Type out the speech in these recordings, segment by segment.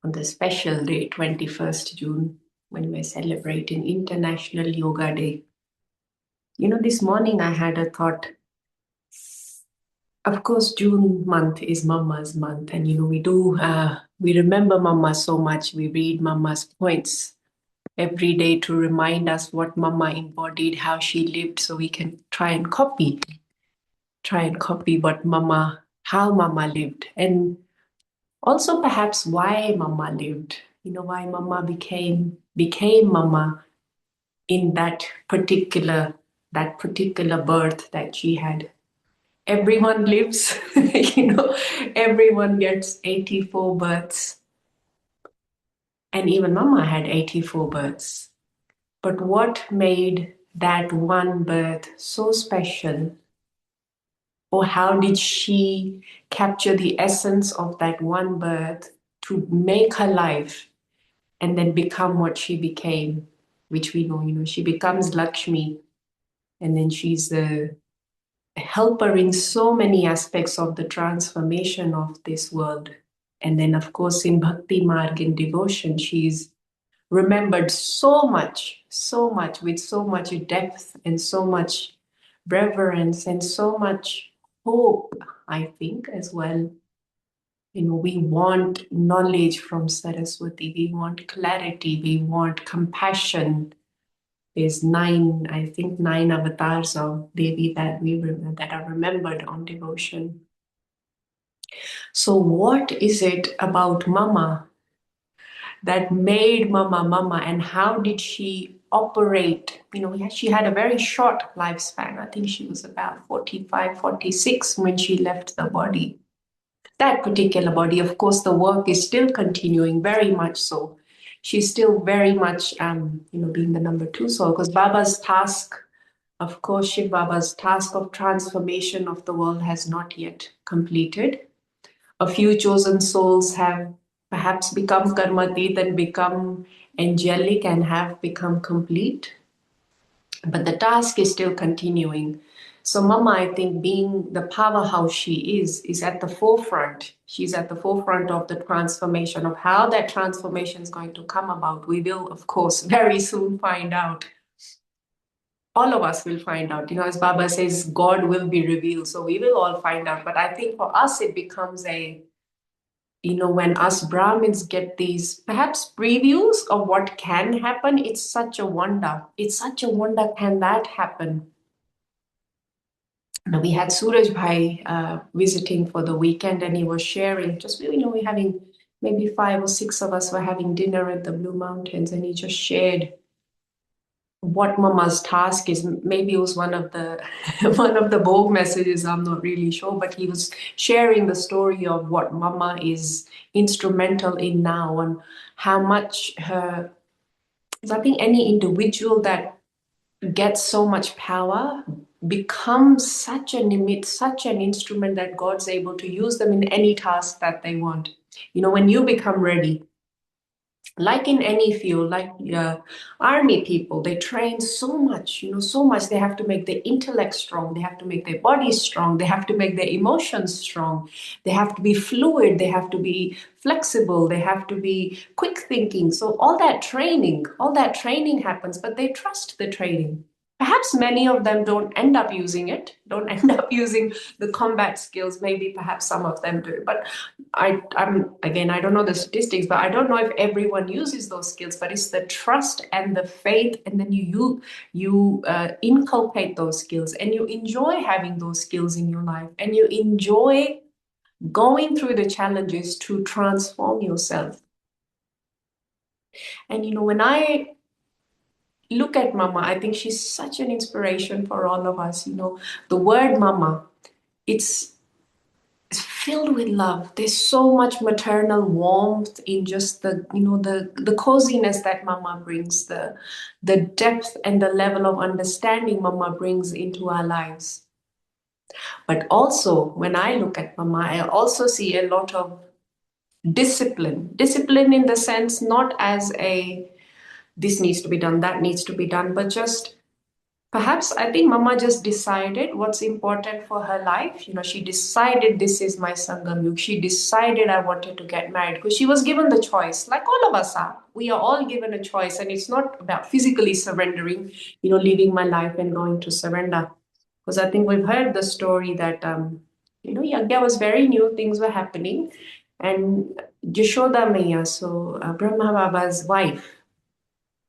on the special day, 21st June, when we're celebrating International Yoga Day. This morning I had a thought. Of course, June month is Mama's month, and we remember Mama so much. We read Mama's points every day to remind us what Mama embodied, how she lived, so we can try and copy how Mama lived, and also perhaps why Mama lived. Why Mama became Mama in that particular birth that she had. Everyone lives, everyone gets 84 births. And even Mama had 84 births. But what made that one birth so special? Or how did she capture the essence of that one birth to make her life and then become what she became, which we know, she becomes Lakshmi, and then she's the helper in so many aspects of the transformation of this world. And then, of course, in Bhakti Marg, in devotion, she's remembered so much, with so much depth and so much reverence and so much hope, I think, as well. We want knowledge from Saraswati. We want clarity. We want compassion. There's nine avatars of Devi that are remembered on devotion. So what is it about Mama that made Mama Mama, and how did she operate? She had a very short lifespan. I think she was about 45, 46 when she left the body. That particular body, of course, the work is still continuing, very much so. She's still very much, being the number 2 soul, because Baba's task, of course, Shiv Baba's task of transformation of the world has not yet completed. A few chosen souls have perhaps become karmatit and become angelic and have become complete. But the task is still continuing. So Mama, I think, being the powerhouse she is at the forefront. She's at the forefront of the transformation, of how that transformation is going to come about. We will, of course, very soon find out. All of us will find out. As Baba says, God will be revealed. So we will all find out. But I think for us, it becomes when us Brahmins get these perhaps previews of what can happen, it's such a wonder. It's such a wonder, can that happen? Now, we had Suraj Bhai visiting for the weekend, and he was sharing, we're having maybe 5 or 6 of us were having dinner at the Blue Mountains, and he just shared what Mama's task is. Maybe it was one of the Bhog messages, I'm not really sure, but he was sharing the story of what Mama is instrumental in now, and how much her, I think any individual that gets so much power becomes such an instrument that God's able to use them in any task that they want. When you become ready, like in any field, like army people, they train so much, so much. They have to make their intellect strong. They have to make their bodies strong. They have to make their emotions strong. They have to be fluid. They have to be flexible. They have to be quick thinking. So all that training happens, but they trust the training. Perhaps many of them don't end up using the combat skills. Maybe perhaps some of them do. But I don't know the statistics, but I don't know if everyone uses those skills. But it's the trust and the faith, and then you inculcate those skills, and you enjoy having those skills in your life, and you enjoy going through the challenges to transform yourself. And when I look at Mama, I think she's such an inspiration for all of us. The word Mama, it's filled with love. There's so much maternal warmth in just the coziness that Mama brings, the depth and the level of understanding Mama brings into our lives. But also, when I look at Mama, I also see a lot of discipline in the sense, not as a this needs to be done, that needs to be done, but just Perhaps I think Mama just decided what's important for her life. She decided this is my Sangam Yug. She decided I wanted to get married because she was given the choice, like all of us are. We are all given a choice, and it's not about physically surrendering, leaving my life and going to surrender. Because I think we've heard the story that, Yagya was very new, things were happening. And Jashoda Maya, so Brahma Baba's wife,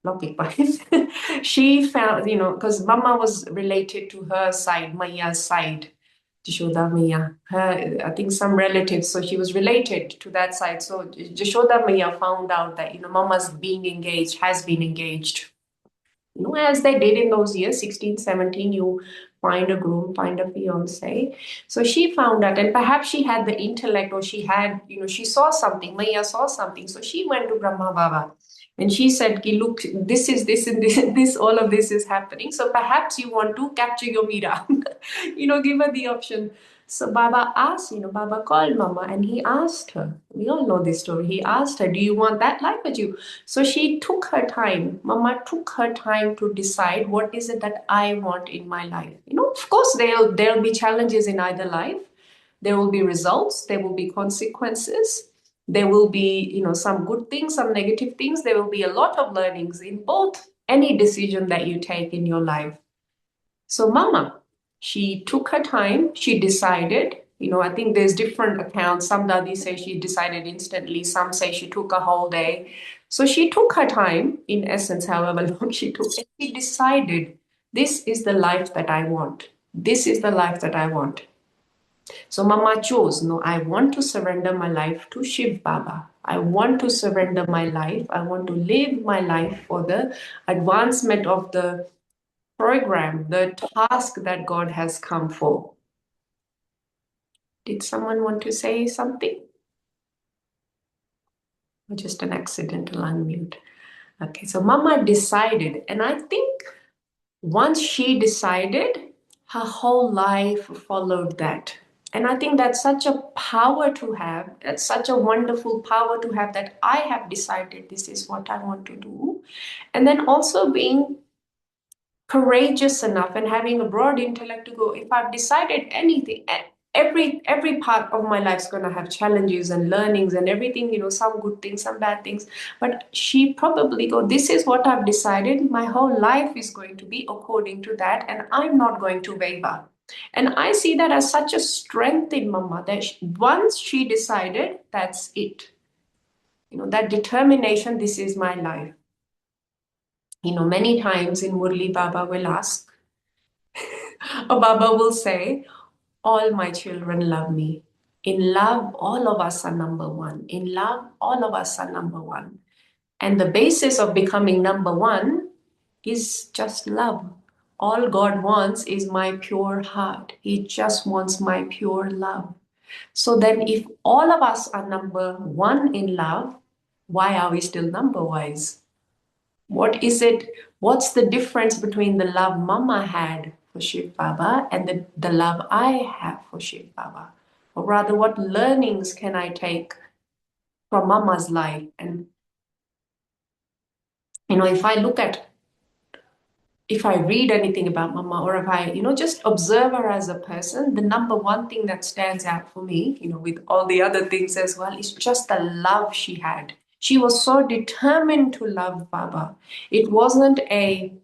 Loki wife. She found, because Mama was related to her side, Maya's side, Jashoda Maya. I think some relatives, so she was related to that side. So Jashoda Maya found out that, Mama's being engaged, has been engaged. As they did in those years, 16, 17, you find a groom, find a fiance. So she found out, and perhaps she had the intellect, or she had, she saw something, Maya saw something. So she went to Brahma Baba and she said, Ki, look, this is this and this and this, all of this is happening. So perhaps you want to capture your Mira, give her the option. So Baba asked, Baba called Mama and he asked her, we all know this story. He asked her, do you want that life or you? So she took her time. Mama took her time to decide what is it that I want in my life. Of course, there'll be challenges in either life. There will be results. There will be consequences. There will be, some good things, some negative things. There will be a lot of learnings in both any decision that you take in your life. So Mama, she took her time. She decided. I think there's different accounts. Some dadis say she decided instantly. Some say she took a whole day. So she took her time, in essence, however long she took. And she decided, this is the life that I want. This is the life that I want. So Mama chose, no, I want to surrender my life to Shiv Baba. I want to surrender my life. I want to live my life for the advancement of the program, the task that God has come for. Did someone want to say something? Or just an accidental unmute? Okay, so Mama decided, and I think once she decided, her whole life followed that. And I think that's such a power to have. That's such a wonderful power to have, that I have decided this is what I want to do. And then also being courageous enough and having a broad intellect to go, if I've decided anything, every part of my life is going to have challenges and learnings and everything, some good things, some bad things. But she probably go, this is what I've decided. My whole life is going to be according to that, and I'm not going to waver. And I see that as such a strength in Mama, that once she decided, that's it. That determination, this is my life. Many times in Murli, Baba will ask, or Baba will say, all my children love me. In love, all of us are number one. In love, all of us are number one. And the basis of becoming number one is just love. All God wants is my pure heart. He just wants my pure love. So then, if all of us are number one in love, why are we still number wise? What is it? What's the difference between the love Mama had for Shiv Baba and the love I have for Shiv Baba? Or rather, what learnings can I take from Mama's life? And, if I read anything about Mama, or if I, just observe her as a person, the number one thing that stands out for me, with all the other things as well, is just the love she had. She was so determined to love Baba. It wasn't a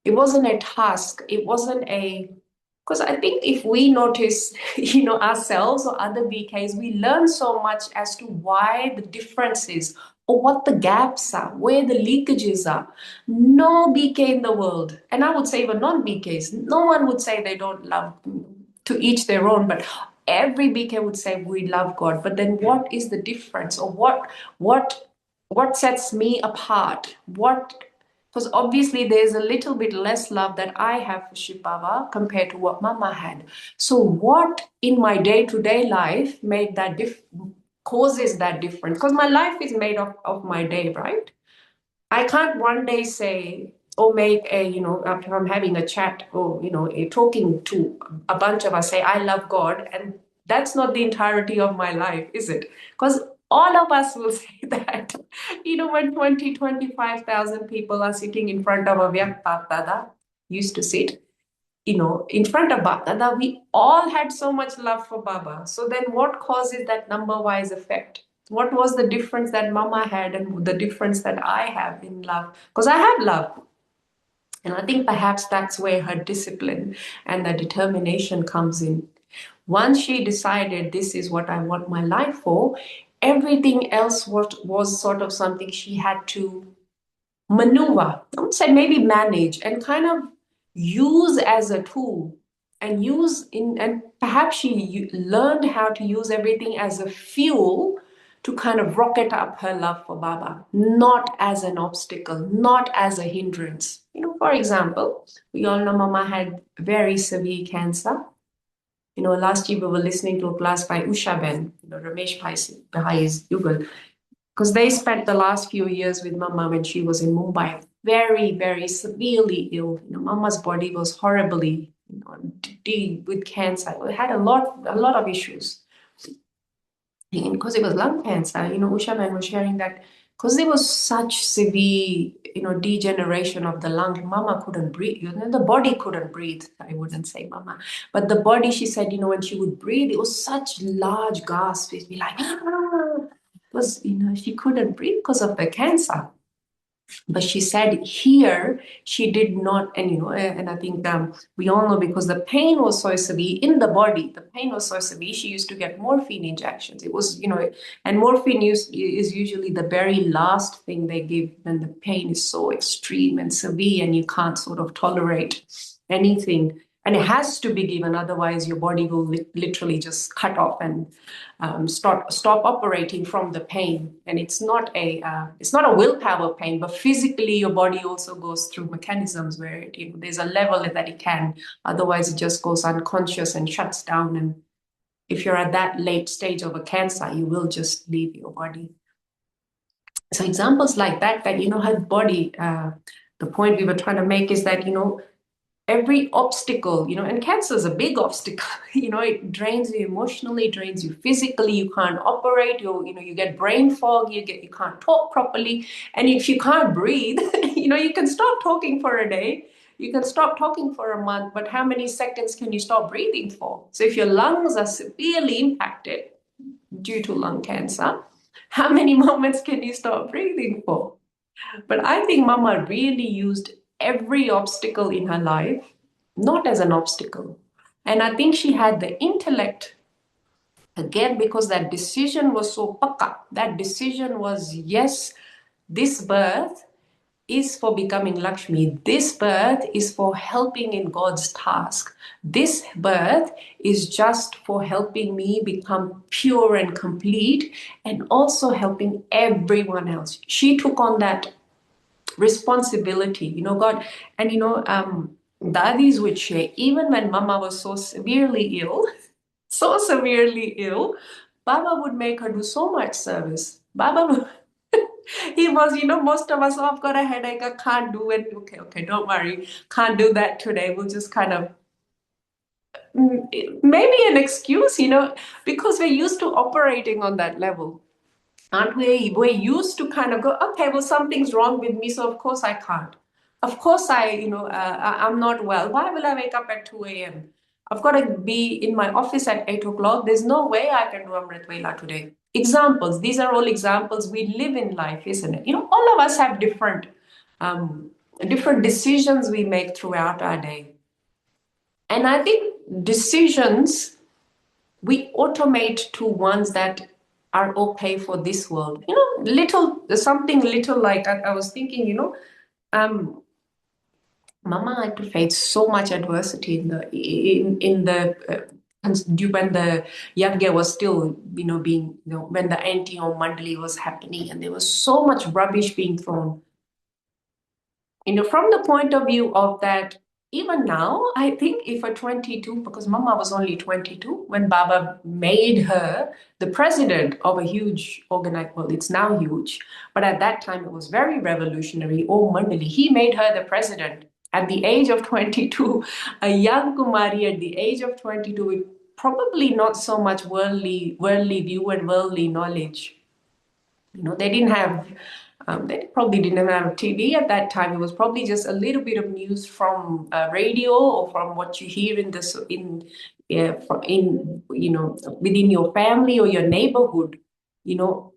task. It wasn't because I think if we notice, ourselves or other BKs, we learn so much as to why the differences, or what the gaps are, where the leakages are. No BK in the world, and I would say even non-BKs, no one would say they don't love, to each their own, but every BK would say we love God. But then what is the difference, or what sets me apart? Because obviously there's a little bit less love that I have for Shiv Baba compared to what Mama had. So what in my day-to-day life made that causes that difference? Because my life is made of my day, right? I can't one day say, or make after I'm having a chat, or, talking to a bunch of us, say, I love God. And that's not the entirety of my life, is it? Because all of us will say that, when 20, 25,000 people are sitting in front of a Vyaktatada, used to sit, in front of Baba, we all had so much love for Baba. So then what causes that number-wise effect? What was the difference that Mama had and the difference that I have in love? Because I have love. And I think perhaps that's where her discipline and the determination comes in. Once she decided this is what I want my life for, everything else was sort of something she had to maneuver, I would say maybe manage and kind of use as a tool and perhaps she learned how to use everything as a fuel to kind of rocket up her love for Baba, not as an obstacle, not as a hindrance. For example, we all know Mama had very severe cancer. Last year we were listening to a class by Usha Ben, Ramesh Bhai's Yugal, because they spent the last few years with Mama when she was in Mumbai, very, very severely ill. Mama's body was horribly, with cancer. It had a lot of issues. And because it was lung cancer, Usha Man was sharing that because there was such severe, degeneration of the lung, Mama couldn't breathe. The body couldn't breathe. I wouldn't say Mama, but the body, she said, when she would breathe, it was such large gasps. It'd be like, was, she couldn't breathe because of the cancer. But she said here she did not, and I think we all know because the pain was so severe in the body, the pain was so severe, she used to get morphine injections. It was, and morphine is usually the very last thing they give when the pain is so extreme and severe and you can't sort of tolerate anything. And it has to be given, otherwise your body will literally just cut off and stop operating from the pain. And it's not a willpower pain, but physically your body also goes through mechanisms where there's a level that it can. Otherwise, it just goes unconscious and shuts down. And if you're at that late stage of a cancer, you will just leave your body. So examples like that her body. The point we were trying to make is that every obstacle, and cancer is a big obstacle. It drains you emotionally, drains you physically. You can't operate. You get brain fog. You can't talk properly. And if you can't breathe, you can stop talking for a day. You can stop talking for a month. But how many seconds can you stop breathing for? So if your lungs are severely impacted due to lung cancer, how many moments can you stop breathing for? But I think Mama really used every obstacle in her life, not as an obstacle. And I think she had the intellect, again, because that decision was so pakka. That decision was, yes, this birth is for becoming Lakshmi. This birth is for helping in God's task. This birth is just for helping me become pure and complete and also helping everyone else. She took on that responsibility, God. And, dadis would share, even when Mama was so severely ill, Baba would make her do so much service. Baba, he was, most of us, I've got a headache, I can't do it. Okay, don't worry, can't do that today. We'll just kind of, maybe an excuse, because we're used to operating on that level. Aren't we? We're used to kind of go, okay, well, something's wrong with me, so of course I can't. Of course I'm not well. Why will I wake up at 2 a.m.? I've got to be in my office at 8 o'clock. There's no way I can do Amrit Vela today. Examples. These are all examples. We live in life, isn't it? All of us have different decisions we make throughout our day. And I think decisions, we automate to ones that are okay for this world. Something little like I was thinking, Mama had to face so much adversity when the yagya was still, being, when the anti or mandali was happening, and there was so much rubbish being thrown. From the point of view of that, even now, I think if a 22, because Mama was only 22, when Baba made her the president of a huge organization, well, it's now huge, but at that time it was very revolutionary, Mandali, he made her the president at the age of 22, a young Kumari at the age of 22, with probably not so much worldly view and worldly knowledge. They didn't have, they probably didn't even have TV at that time. It was probably just a little bit of news from radio or from what you hear in this within your family or your neighborhood. You know,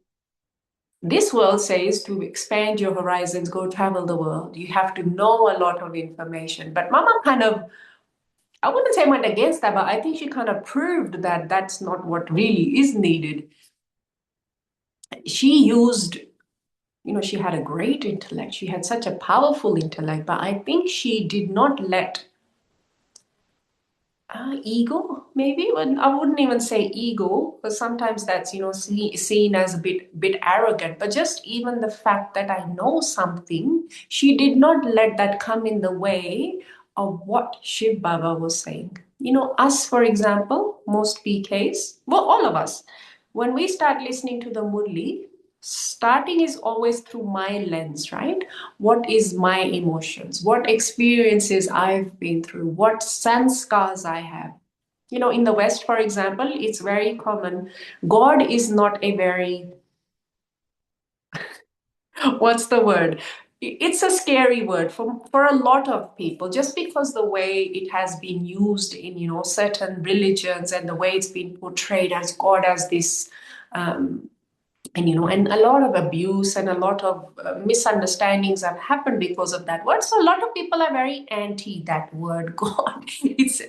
this world says to expand your horizons, go travel the world. You have to know a lot of information. But Mama kind of, I wouldn't say went against that, but I think she kind of proved that that's not what really is needed. She used, she had a great intellect. She had such a powerful intellect, but I think she did not let ego, maybe. But I wouldn't even say ego, because sometimes that's, seen as a bit arrogant. But just even the fact that I know something, she did not let that come in the way of what Shiv Baba was saying. Us, for example, most PKs, well, all of us, when we start listening to the Murli, starting is always through my lens, right? What is my emotions? What experiences I've been through? What sanskars I have? In the West, for example, it's very common. God is not a very, what's the word? It's a scary word for a lot of people, just because the way it has been used in, certain religions, and the way it's been portrayed as God as this, and a lot of abuse and a lot of misunderstandings have happened because of that word. So a lot of people are very anti that word God. It's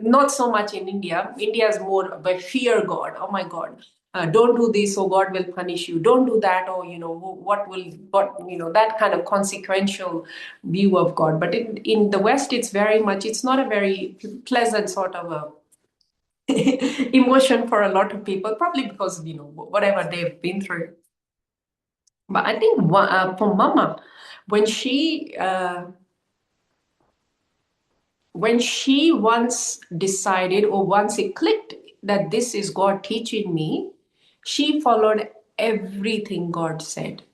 not so much in India. India is more of a fear God. Oh my God, don't do this or God will punish you. Don't do that, or that kind of consequential view of God. But in the West, it's not a very pleasant sort of a emotion for a lot of people, probably because whatever they've been through. But I think for Mama, when she once decided, or once it clicked that this is God teaching me, she followed everything God said.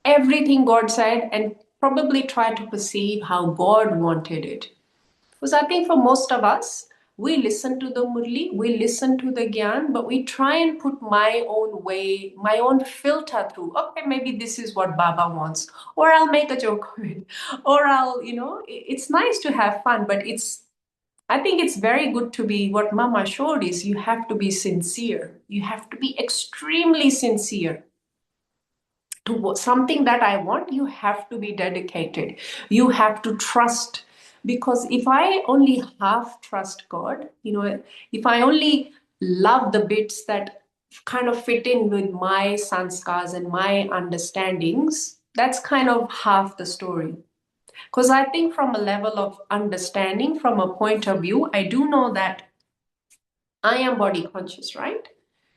Everything God said, and probably tried to perceive how God wanted it. Because I think for most of us, we listen to the Murli, we listen to the Gyan, but we try and put my own way, my own filter through. Okay, maybe this is what Baba wants, or I'll make a joke of it, or it's nice to have fun, but I think it's very good to be, what Mama showed is you have to be sincere. You have to be extremely sincere to something that I want. You have to be dedicated. You have to trust. Because if I only half trust God, if I only love the bits that kind of fit in with my sanskars and my understandings, that's kind of half the story. Because I think from a level of understanding, from a point of view, I do know that I am body conscious, right?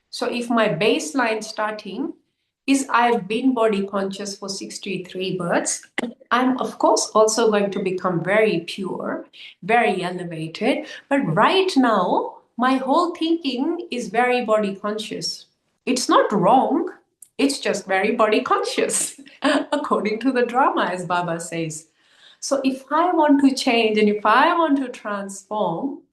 So if my baseline starting is I've been body conscious for 63 births, I'm of course also going to become very pure, very elevated. But right now, my whole thinking is very body conscious. It's not wrong, it's just very body conscious, according to the drama, as Baba says. So if I want to change and if I want to transform,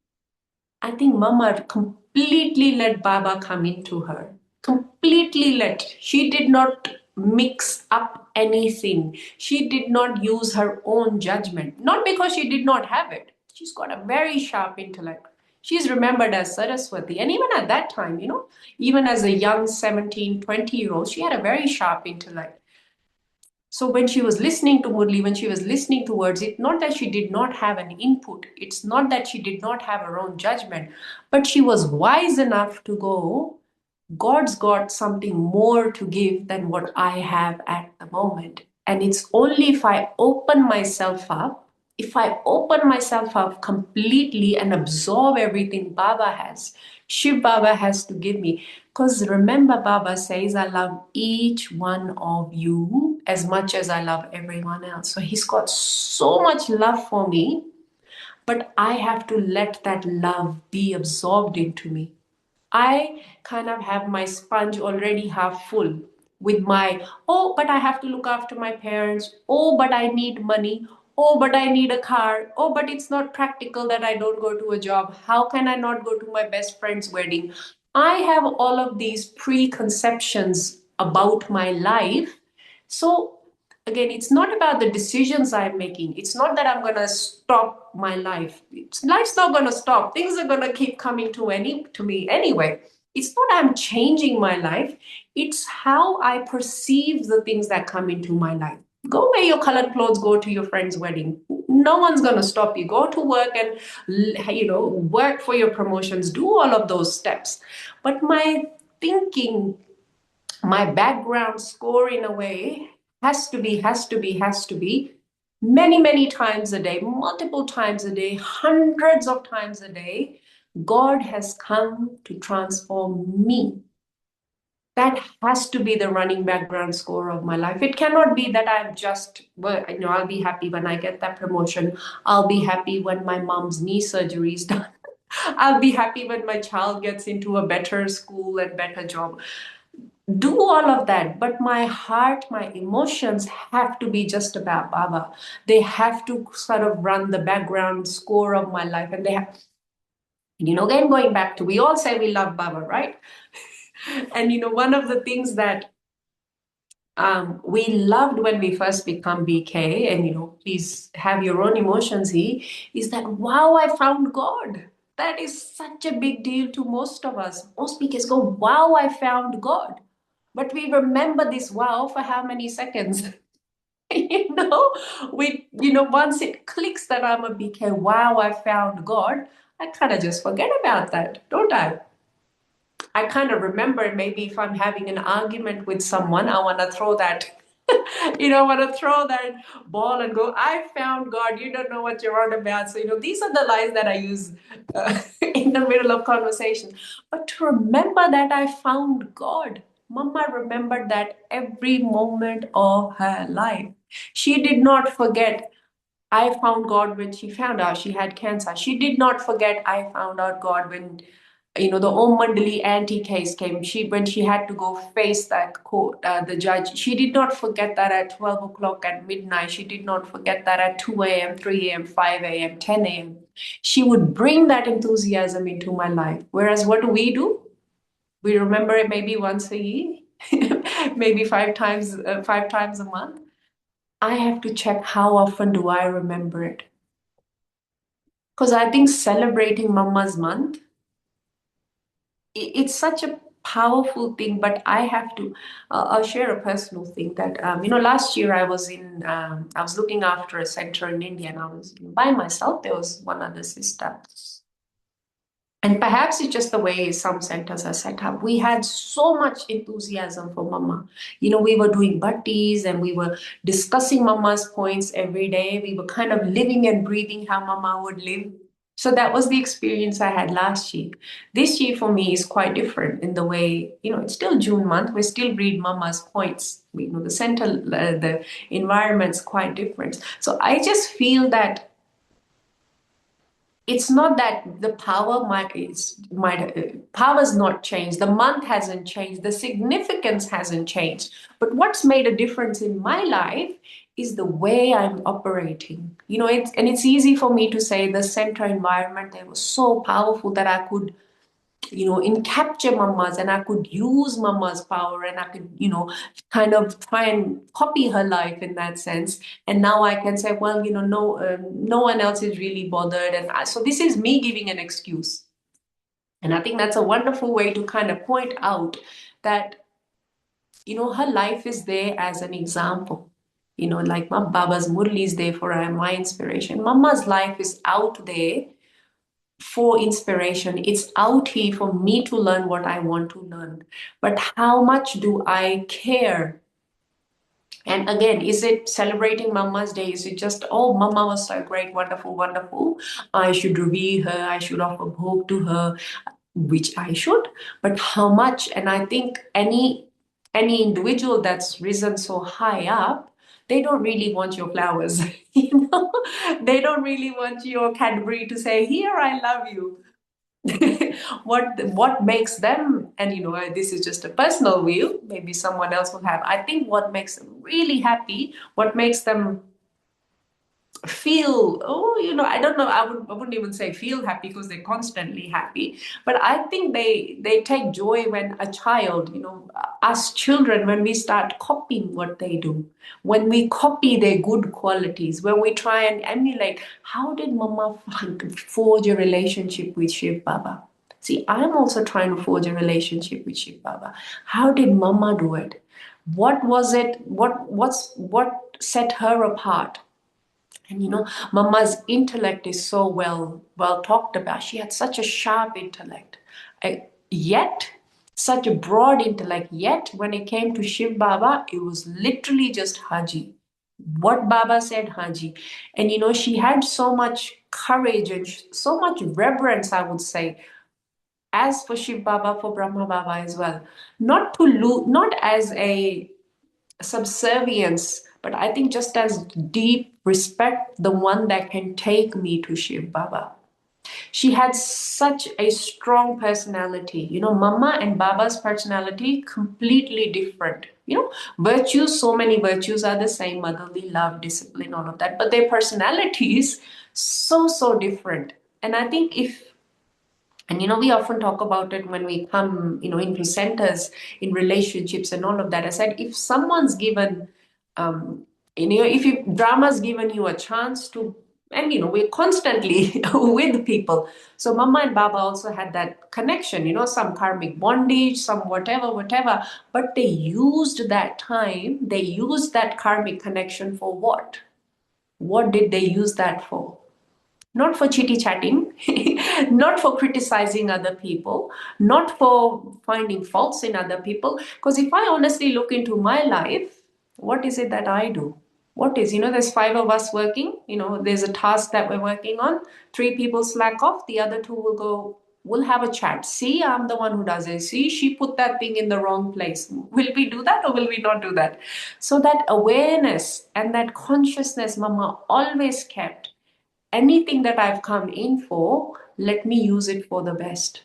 I think Mama completely let Baba come into her. Completely let. She did not mix up anything. She did not use her own judgment. Not because she did not have it. She's got a very sharp intellect. She's remembered as Saraswati. And even at that time, even as a young 17, 20-year-old, she had a very sharp intellect. So when she was listening to Murli, when she was listening to words, it's not that she did not have an input. It's not that she did not have her own judgment, but she was wise enough to go, God's got something more to give than what I have at the moment. And it's only if I open myself up, if I open myself up completely and absorb everything Baba has, Shiv Baba has to give me. Because remember, Baba says, I love each one of you as much as I love everyone else. So he's got so much love for me, but I have to let that love be absorbed into me. I kind of have my sponge already half full with my, oh, but I have to look after my parents. Oh, but I need money. Oh, but I need a car. Oh, but it's not practical that I don't go to a job. How can I not go to my best friend's wedding? I have all of these preconceptions about my life. So again, it's not about the decisions I'm making. It's not that I'm going to stop my life. Life's not going to stop. Things are going to keep coming to me anyway. It's not I'm changing my life. It's how I perceive the things that come into my life. Go wear your colored clothes, go to your friend's wedding. No one's going to stop you. Go to work and, work for your promotions. Do all of those steps. But my thinking, my background score in a way has to be many times a day, multiple times a day, hundreds of times a day. God has come to transform me. That has to be the running background score of my life. It cannot be that I'm just, well, I'll be happy when I get that promotion. I'll be happy when my mom's knee surgery is done. I'll be happy when my child gets into a better school and better job. Do all of that, but my heart, my emotions have to be just about Baba. They have to sort of run the background score of my life, and they have, again, going back to, we all say we love Baba, right? And one of the things that we loved when we first become BK, and please have your own emotions here, is that, wow, I found God. That is such a big deal to most of us. Most BKs go, wow, I found God. But we remember this wow for how many seconds? Once it clicks that I'm a BK, wow, I found God, I kind of just forget about that, don't I? I kind of remember, maybe if I'm having an argument with someone, I want to throw that, want to throw that ball and go, I found God, you don't know what you're on about. So, these are the lines that I use in the middle of conversation. But to remember that I found God, Mama remembered that every moment of her life. She did not forget, I found God when she found out she had cancer. She did not forget, I found out God when, the Om Mandali anti case came. When she had to go face that court, the judge. She did not forget that at 12 o'clock at midnight. She did not forget that at 2 a.m., 3 a.m., 5 a.m., 10 a.m. She would bring that enthusiasm into my life. Whereas what do? We remember it maybe once a year, maybe five times a month. I have to check, how often do I remember it? Because I think celebrating Mama's month, it's such a powerful thing. But I have to, I'll share a personal thing that, last year I was looking after a center in India, and I was by myself. There was one other sister. And perhaps it's just the way some centers are set up. We had so much enthusiasm for Mama. We were doing bhattis and we were discussing Mama's points every day. We were kind of living and breathing how Mama would live. So that was the experience I had last year. This year for me is quite different in the way, it's still June month. We still read Mama's points. The center, the environment's quite different. So I just feel that it's not that the power's not changed. The month hasn't changed. The significance hasn't changed. But what's made a difference in my life is the way I'm operating. It's easy for me to say the center environment, they were so powerful that I could, in capture Mama's, and I could use Mama's power, and I could, kind of try and copy her life in that sense. And now I can say, well, no one else is really bothered. And so this is me giving an excuse. And I think that's a wonderful way to kind of point out that, her life is there as an example. Like my Baba's Murli is there for my inspiration. Mama's life is out there for inspiration. It's out here for me to learn what I want to learn. But how much do I care? And again, is it celebrating Mama's Day? Is it just, oh, Mama was so great, wonderful, wonderful. I should revere her. I should offer bhog to her, which I should. But how much? And I think any individual that's risen so high up, they don't really want your flowers. They don't really want your Cadbury to say, here, I love you. What makes them, and this is just a personal view, maybe someone else will have, I think what makes them really happy, what makes them feel, I don't know, I wouldn't even say feel happy because they're constantly happy, but I think they take joy when a child, us children, when we start copying what they do, when we copy their good qualities, when we try and emulate. How did mama forge a relationship with Shiv Baba? See, I'm also trying to forge a relationship with Shiv Baba. How did mama do it? What was it? What set her apart? And Mama's intellect is so well talked about. She had such a sharp intellect, yet such a broad intellect. Yet when it came to Shiv Baba, it was literally just Haji. What Baba said, Haji. And she had so much courage and so much reverence, I would say, as for Shiv Baba, for Brahma Baba as well. Not as a subservience, but I think just as deep respect, the one that can take me to Shiv Baba. She had such a strong personality. Mama and Baba's personality completely different. Virtues, so many virtues are the same: motherly love, discipline, all of that. But their personalities so different. And I think we often talk about it when we come, into centers, in relationships and all of that. I said, if someone's given, if Brahma's given you a chance to, and we're constantly with people. So Mama and Baba also had that connection, some karmic bondage, some whatever. But they used that time, they used that karmic connection for what? What did they use that for? Not for chitty chatting, not for criticizing other people, not for finding faults in other people. Because if I honestly look into my life, what is it that I do? What is, there's five of us working, there's a task that we're working on, three people slack off, the other two will go, we'll have a chat. See, I'm the one who does it. See, she put that thing in the wrong place. Will we do that or will we not do that? So that awareness and that consciousness Mama always kept. Anything that I've come in for, let me use it for the best.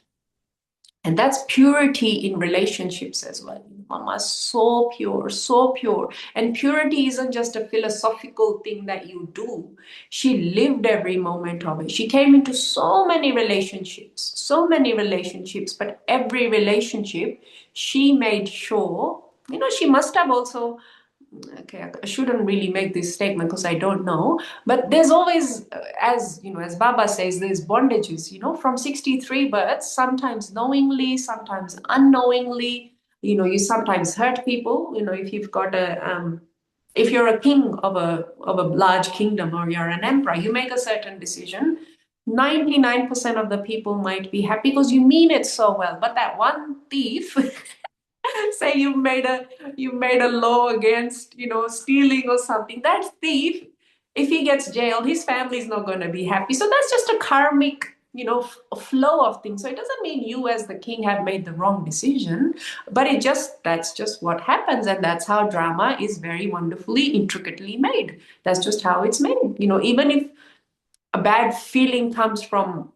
And that's purity in relationships as well. Mama, so pure, so pure. And purity isn't just a philosophical thing that you do. She lived every moment of it. She came into so many relationships, but every relationship, she made sure, she must have also, okay, I shouldn't really make this statement because I don't know, but there's always, as Baba says, there's bondages, from 63 births, sometimes knowingly, sometimes unknowingly, you sometimes hurt people, if you've got if you're a king of a large kingdom or you're an emperor, you make a certain decision. 99% of the people might be happy because you mean it so well, but that one thief say you made a law against stealing or something, that thief, if he gets jailed, his family is not going to be happy. So that's just a karmic flow of things. So it doesn't mean you as the king have made the wrong decision, but that's just what happens. And that's how drama is very wonderfully intricately made. That's just how it's made. Even if a bad feeling comes from,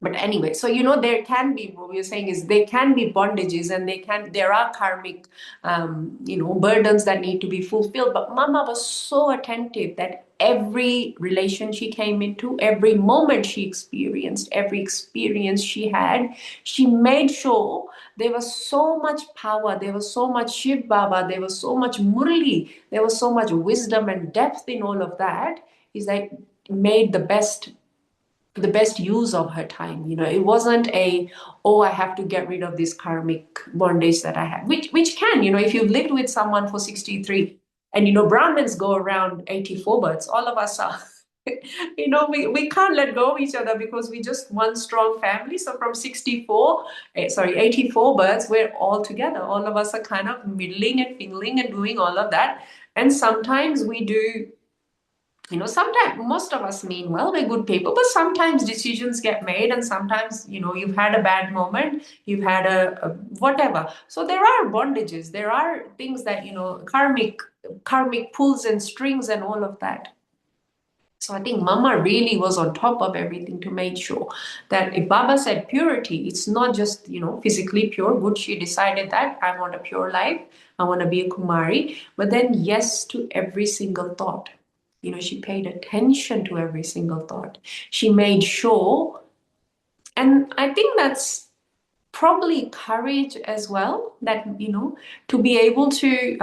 but anyway, so there can be, what we're saying is, there can be bondages, and there are karmic burdens that need to be fulfilled. But Mama was so attentive that every relation she came into, every moment she experienced, every experience she had, she made sure there was so much power, there was so much Shiv Baba, there was so much Murli, there was so much wisdom and depth in all of that, is that made the best use of her time. It wasn't I have to get rid of this karmic bondage that I have, which can, if you've lived with someone for 63, and Brahmins go around 84 births, all of us are we can't let go of each other because we just one strong family. So from 84 births, we're all together. All of us are kind of middling and fingling and doing all of that. And sometimes we do, sometimes most of us mean well, we're good people, but sometimes decisions get made, and sometimes, you've had a bad moment, you've had a whatever. So there are bondages, there are things that, karmic pulls and strings and all of that. So I think Mama really was on top of everything to make sure that if Baba said purity, it's not just, physically pure, good. She decided that I want a pure life. I want to be a Kumari, but then yes to every single thought. She paid attention to every single thought. She made sure, and I think that's probably courage as well, that, to be able to,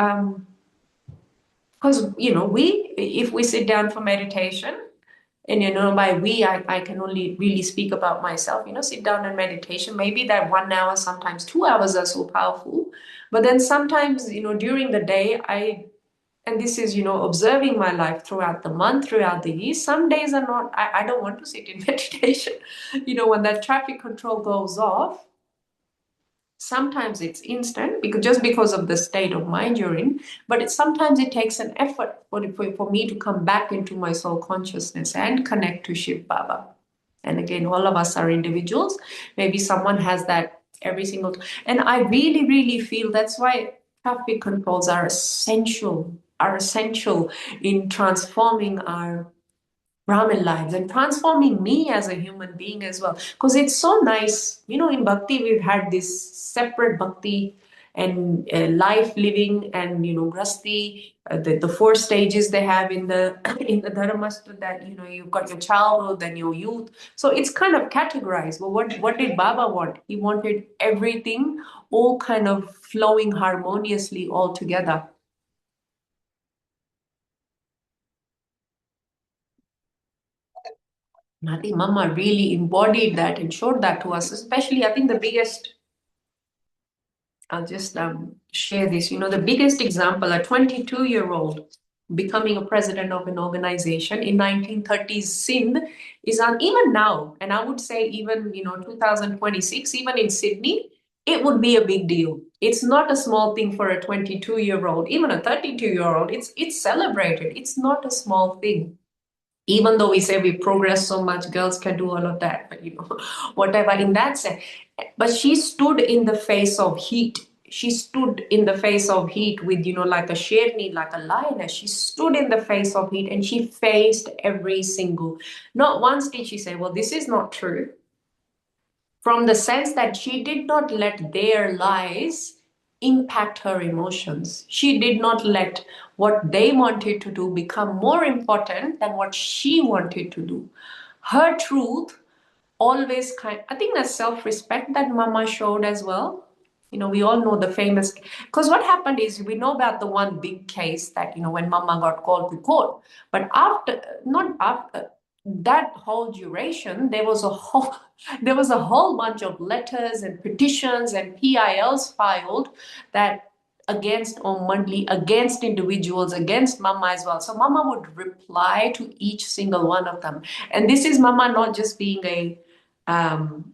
because, if we sit down for meditation, and by we, I can only really speak about myself, sit down and meditation, maybe that 1 hour, sometimes 2 hours are so powerful. But then sometimes, during the day, and this is, observing my life throughout the month, throughout the year, some days are not, I don't want to sit in meditation. When that traffic control goes off, sometimes it's instant, because of the state of mind you're in, but sometimes it takes an effort for me to come back into my soul consciousness and connect to Shiv Baba. And again, all of us are individuals. Maybe someone has that every single time. And I really, really feel that's why traffic controls are essential in transforming our Brahmin lives and transforming me as a human being as well. Because it's so nice, in Bhakti, we've had this separate Bhakti and life living and, Grasti, the four stages they have in the in the Dharmastra, that, you've got your childhood, then your youth. So it's kind of categorized. Well, what did Baba want? He wanted everything all kind of flowing harmoniously all together. And I think Mama really embodied that and showed that to us, especially, I think the biggest, I'll just share this, the biggest example, a 22-year-old becoming a president of an organization in 1930s Sindh is on, even now, and I would say even, 2026, even in Sydney, it would be a big deal. It's not a small thing for a 22-year-old, even a 32-year-old. It's celebrated. It's not a small thing, even though we say we progress so much, girls can do all of that, but whatever in that sense. But she stood in the face of heat. She stood in the face of heat with, like a sherni, like a lioness. She stood in the face of heat and she faced every single, not once did she say, well, this is not true. From the sense that she did not let their lies impact her emotions. She did not let what they wanted to do become more important than what she wanted to do. Her truth always I think that's self-respect that Mama showed as well. We all know the famous, because what happened is we know about the one big case that, when Mama got called to court. But not after that whole duration, there was a whole there was a whole bunch of letters and petitions and PILs filed that against Om Mandli, against individuals, against Mama as well. So Mama would reply to each single one of them. And this is Mama not just being um,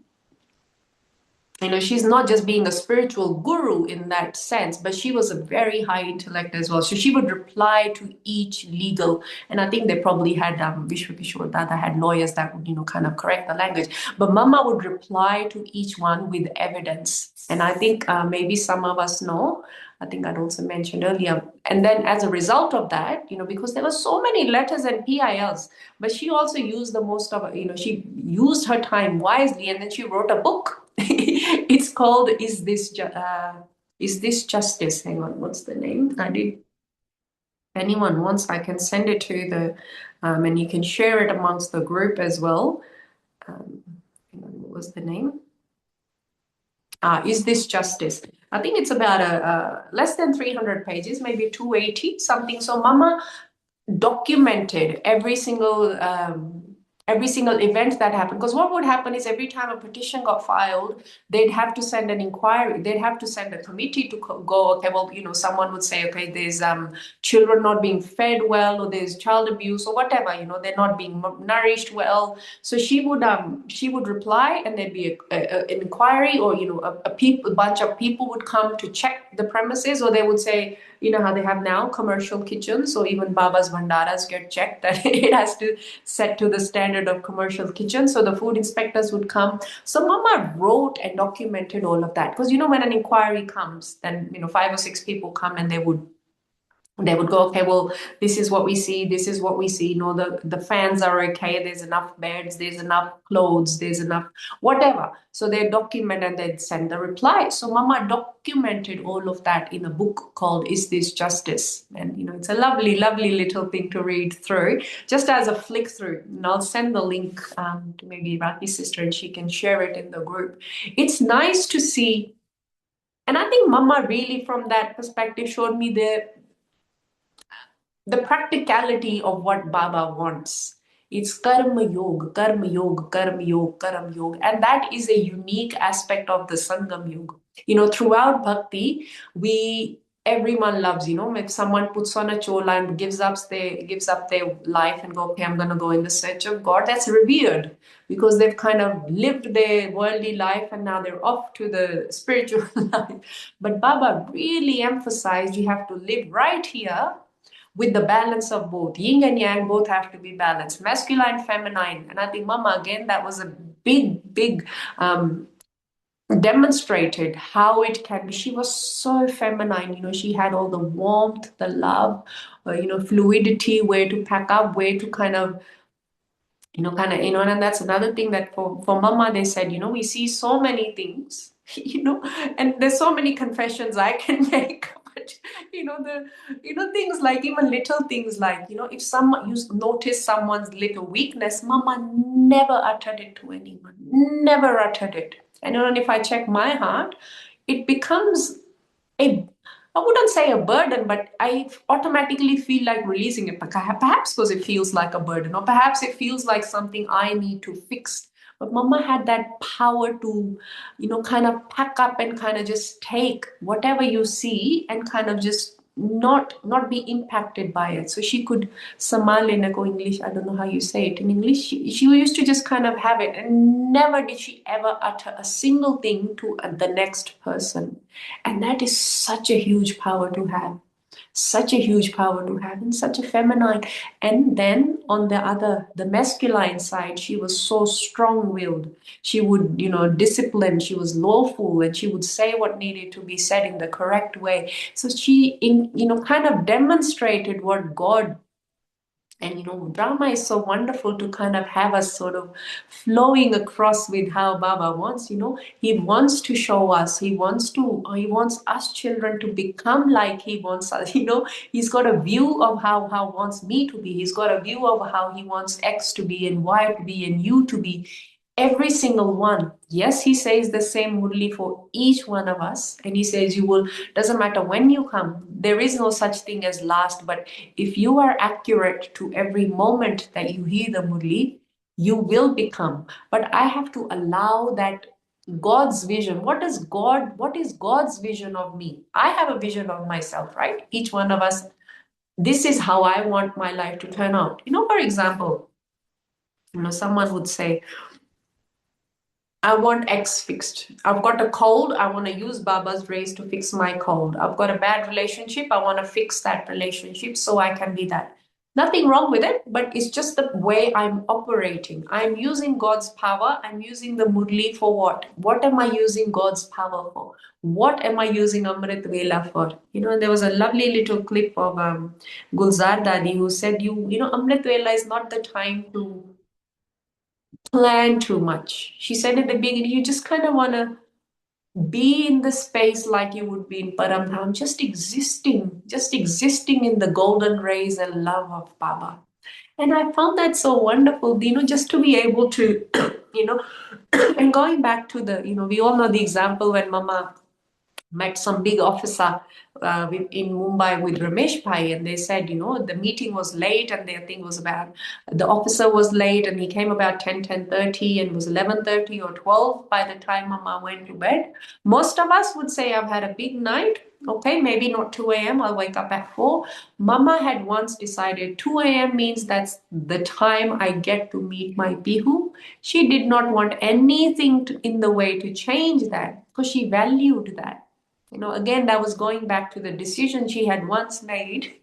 she's not just being a spiritual guru in that sense, but she was a very high intellect as well. So she would reply to each legal, and I think they probably had Vishwa Kishore Dada had lawyers that would, kind of correct the language. But Mama would reply to each one with evidence. And I think maybe some of us know, I think I'd also mentioned earlier. And then as a result of that, because there were so many letters and PILs, but she also used the most of, she used her time wisely, and then she wrote a book. It's called Is This Justice? Hang on, what's the name? If anyone wants, I can send it to and you can share it amongst the group as well. Hang on, what was the name? Is This Justice? I think it's about less than 300 pages, maybe 280 something. So Mama documented every single event that happened. Because what would happen is every time a petition got filed, they'd have to send an inquiry. They'd have to send a committee to go, okay, well, someone would say, okay, there's children not being fed well, or there's child abuse or whatever, they're not being nourished well. So she would reply, and there'd be an inquiry, or, a bunch of people would come to check the premises, or they would say, how they have now commercial kitchens, or even Baba's Bhandaras get checked that it has to set to the standard of commercial kitchen. So the food inspectors would come. So Mama wrote and documented all of that. Because, when an inquiry comes, then, 5 or 6 people come and they would They would go, okay, well, this is what we see, this is what we see. No, the fans are okay, there's enough beds, there's enough clothes, there's enough whatever. So they document and they'd send the reply. So Mama documented all of that in a book called Is This Justice? And it's a lovely, lovely little thing to read through, just as a flick through. And I'll send the link to maybe Rati's sister and she can share it in the group. It's nice to see. And I think Mama really, from that perspective, showed me the practicality of what Baba wants. It's karma yoga, karma yoga, karma yoga, karma yoga. And that is a unique aspect of the Sangam yoga. Throughout bhakti, everyone loves, if someone puts on a chola and gives up their life and go, okay, I'm gonna go in the search of God, that's revered because they've kind of lived their worldly life and now they're off to the spiritual life. But Baba really emphasized you have to live right here with the balance of both. Yin and yang both have to be balanced, masculine, feminine. And I think Mama, again, that was a big demonstrated how it can be. She was so feminine, she had all the warmth, the love, fluidity, where to pack up, where to and that's another thing that for Mama, they said, we see so many things, and there's so many confessions I can make. But things like even little things like, if someone you notice someone's little weakness, Mama never uttered it to anyone, never uttered it. And if I check my heart, it becomes I wouldn't say a burden, but I automatically feel like releasing it. Perhaps because it feels like a burden, or perhaps it feels like something I need to fix. But Mama had that power to, kind of pack up and kind of just take whatever you see and kind of just not be impacted by it. So she could samale go English. I don't know how you say it in English. She used to just kind of have it, and never did she ever utter a single thing to the next person. And that is such a huge power to have. Such a huge power to have, and such a feminine. And then on the masculine side, she was so strong-willed. She would, discipline, she was lawful, and she would say what needed to be said in the correct way. So she, kind of demonstrated what God. And drama is so wonderful to kind of have us sort of flowing across with how Baba wants. He wants to show us. He wants us children to become like he wants us. He's got a view of how wants me to be. He's got a view of how he wants X to be and Y to be and you to be. Every single one. Yes, he says the same murli for each one of us. And he says, doesn't matter when you come, there is no such thing as last. But if you are accurate to every moment that you hear the murli, you will become. But I have to allow that God's vision. What is God's vision of me? I have a vision of myself, right? Each one of us, this is how I want my life to turn out. For example, someone would say, I want X fixed. I've got a cold. I want to use Baba's rays to fix my cold. I've got a bad relationship. I want to fix that relationship so I can be that. Nothing wrong with it, but it's just the way I'm operating. I'm using God's power. I'm using the Murli for what? What am I using God's power for? What am I using Amrit Vela for? And there was a lovely little clip of Gulzar Dadi who said, Amrit Vela is not the time to plan too much. She said at the beginning, you just kind of want to be in the space like you would be in Paramdham, just existing in the golden rays and love of Baba. And I found that so wonderful, just to be able to, and going back to we all know the example when Mama met some big officer in Mumbai with Ramesh Bhai, and they said, the meeting was late and their thing was about, the officer was late and he came about 10:30 and it was 11:30 or 12 by the time Mama went to bed. Most of us would say, I've had a big night. Okay, maybe not 2 a.m. I'll wake up at 4. Mama had once decided 2 a.m. means that's the time I get to meet my Bihu. She did not want anything in the way to change that because she valued that. Again, that was going back to the decision she had once made.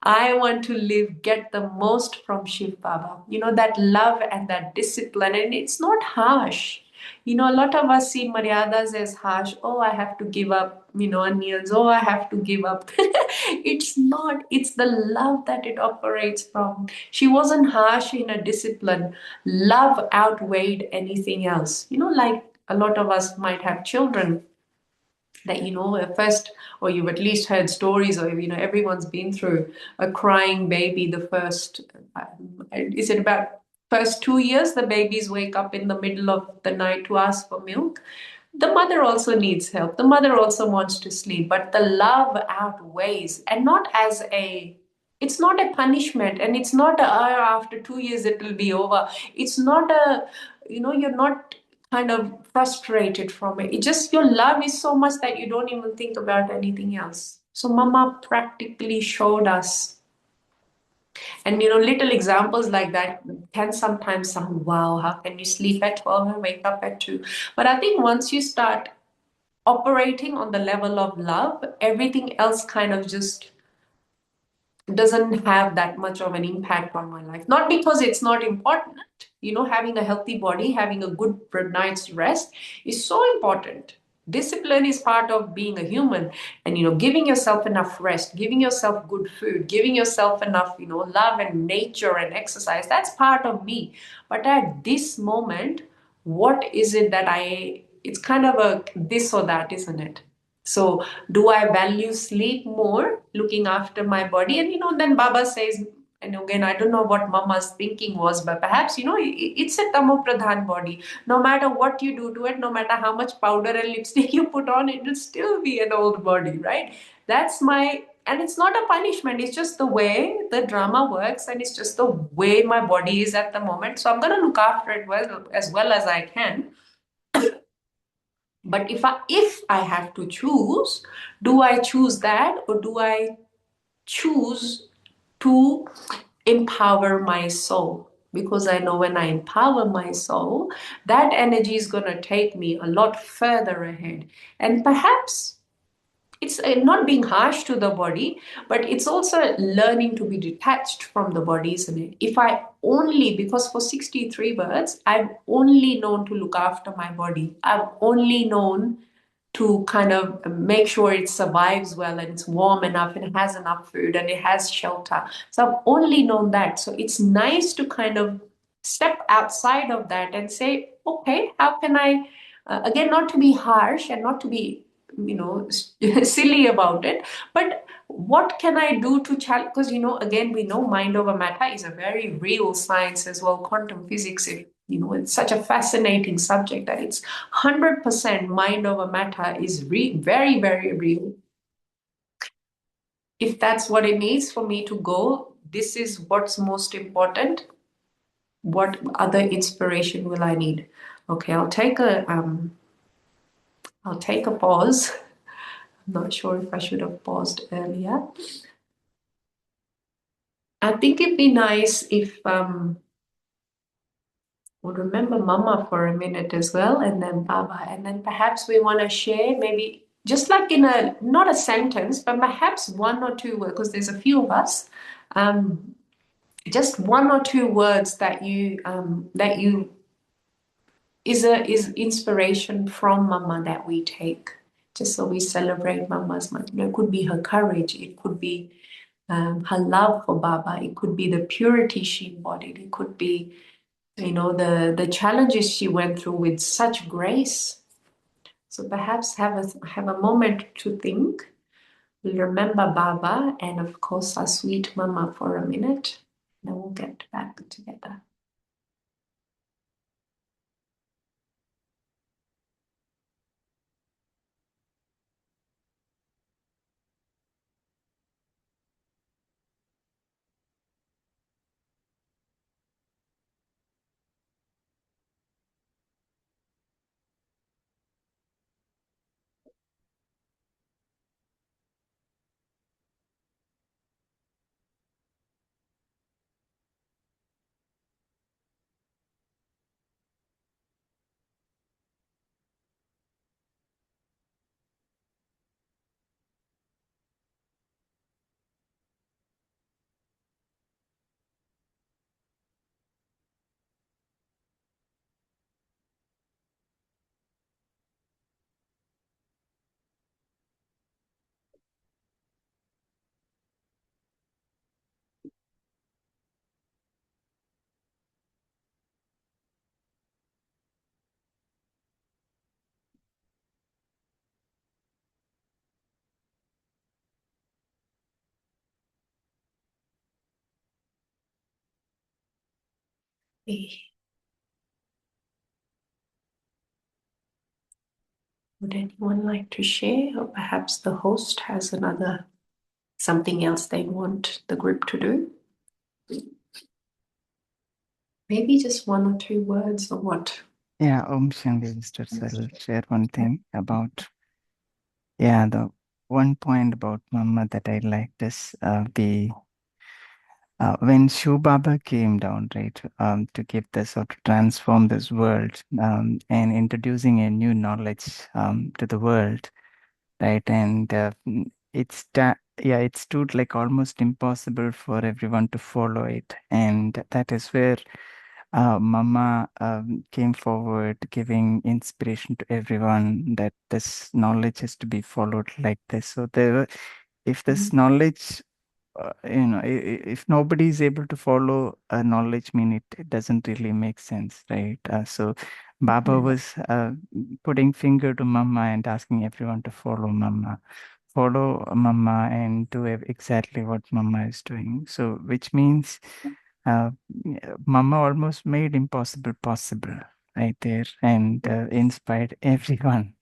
I want to get the most from Shiv Baba. That love and that discipline. And it's not harsh. A lot of us see maryadas as harsh. Oh, I have to give up, onions. Oh, I have to give up. It's not. It's the love that it operates from. She wasn't harsh in a discipline. Love outweighed anything else. Like a lot of us might have children that at first, or you've at least heard stories, or everyone's been through a crying baby the first is it about first 2 years. The babies wake up in the middle of the night to ask for milk. The mother also needs help. The mother also wants to sleep, but the love outweighs, and not as a it's not a punishment, and it's not after 2 years it will be over. It's not you're not kind of frustrated from it. It just, your love is so much that you don't even think about anything else. So mama practically showed us. And little examples like that can sometimes sound, wow, how can you sleep at 12 and wake up at 2? But I think once you start operating on the level of love, everything else kind of just doesn't have that much of an impact on my life. Not because it's not important. Having a healthy body, having a good night's rest is so important. Discipline is part of being a human. And, giving yourself enough rest, giving yourself good food, giving yourself enough, love and nature and exercise, that's part of me. But at this moment, what is it that it's kind of a this or that, isn't it? So, do I value sleep more, looking after my body? And then Baba says, and again, I don't know what Mama's thinking was, but perhaps it's a Tamo Pradhan body. No matter what you do to it, no matter how much powder and lipstick you put on, it will still be an old body, right? That's my and it's not a punishment. It's just the way the drama works, and it's just the way my body is at the moment. So I'm going to look after it well as I can. But if I have to choose, do I choose that, or do I choose to empower my soul? Because I know when I empower my soul, that energy is going to take me a lot further ahead. And perhaps it's not being harsh to the body, but it's also learning to be detached from the body, isn't it? If I only, because for 63 births, I've only known to look after my body. I've only known to kind of make sure it survives well, and it's warm enough and it has enough food and it has shelter. So I've only known that. So it's nice to kind of step outside of that and say, okay, how can I, again, not to be harsh and not to be, silly about it, but what can I do to challenge? Because, again, we know mind over matter is a very real science as well. Quantum physics, it's such a fascinating subject that it's 100% mind over matter is very, very real. If that's what it needs for me to go, this is what's most important. What other inspiration will I need? Okay, I'll take a pause. I'm not sure if I should have paused earlier. I think it'd be nice if we'll remember Mama for a minute as well, and then Baba, and then perhaps we want to share, maybe just like in a not a sentence, but perhaps one or two words, because there's a few of us. Just one or two words that you is inspiration from Mama that we take, just so we celebrate Mama's. It could be her courage. It could be her love for Baba. It could be the purity she embodied. It could be, the challenges she went through with such grace. So perhaps have a moment to think. We'll remember Baba and of course our sweet Mama for a minute. Then we'll get back together. Okay. Would anyone like to share, or perhaps the host has another something else they want the group to do? Maybe just one or two words or what? Yeah, Shanti Sisters, I'll share one thing about, the one point about Mama that I liked is when Shiv Baba came down, right, to give this or to transform this world, and introducing a new knowledge to the world, right, and it stood like almost impossible for everyone to follow it, and that is where Mama came forward, giving inspiration to everyone that this knowledge is to be followed like this. So if this knowledge, if nobody is able to follow a knowledge, mean it doesn't really make sense, right? So Baba Mhm. was putting finger to Mama and asking everyone to follow Mama and do exactly what Mama is doing. So which means uh, Mama almost made impossible possible right there and inspired everyone.